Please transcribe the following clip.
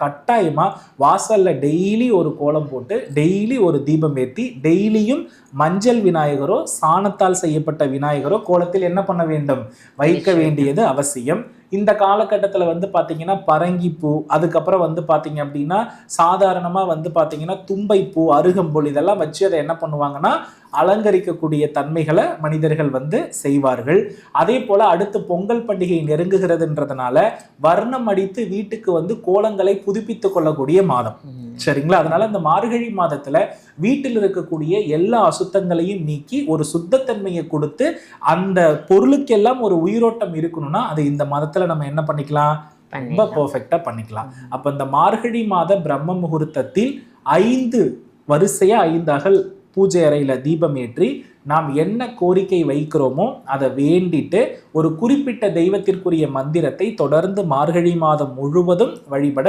கட்டாயமா வாசல்ல டெய்லி ஒரு கோலம் போட்டு டெய்லி ஒரு தீபம் ஏற்றி டெய்லியும் மஞ்சள் விநாயகரோ சாணத்தால் செய்யப்பட்ட விநாயகரோ கோலத்தில் என்ன பண்ண வேண்டும், வைக்க வேண்டியது அவசியம். இந்த காலகட்டத்தில் வந்து பார்த்தீங்கன்னா பரங்கிப்பூ, அதுக்கப்புறம் வந்து பார்த்தீங்க அப்படின்னா சாதாரணமாக வந்து பார்த்தீங்கன்னா தும்பைப்பூ, அருகம்புல் இதெல்லாம் வச்சு அதை என்ன பண்ணுவாங்கன்னா அலங்கரிக்கக்கூடிய தன்மைகளை மனிதர்கள் வந்து செய்வார்கள். அதே போல அடுத்து பொங்கல் பண்டிகை நெருங்குகிறதுன்றதுனால வர்ணம் அடித்து வீட்டுக்கு வந்து கோலங்களை புதுப்பித்துக் கொள்ளக்கூடிய மாதம். சரிங்களா? அதனால இந்த மார்கழி மாதத்துல வீட்டில் இருக்கக்கூடிய எல்லா அசுத்தங்களையும் நீக்கி ஒரு சுத்தத்தன்மையை கொடுத்து அந்த பொருளுக்கெல்லாம் ஒரு உயிரோட்டம் இருக்கணும்னா அது இந்த மாதத்துல நம்ம என்ன பண்ணிக்கலாம், ரொம்ப பெர்ஃபெக்டா பண்ணிக்கலாம். அப்ப இந்த மார்கழி மாத பிரம்ம முகூர்த்தத்தில் 5 வரிசையா 5 அகல் பூஜை அறையில தீபம் ஏற்றி நாம் என்ன கோரிக்கை வைக்கிறோமோ அதை வேண்டிட்டு ஒரு குறிப்பிட்ட தெய்வத்திற்குரிய மந்திரத்தை தொடர்ந்து மார்கழி மாதம் முழுவதும் வழிபட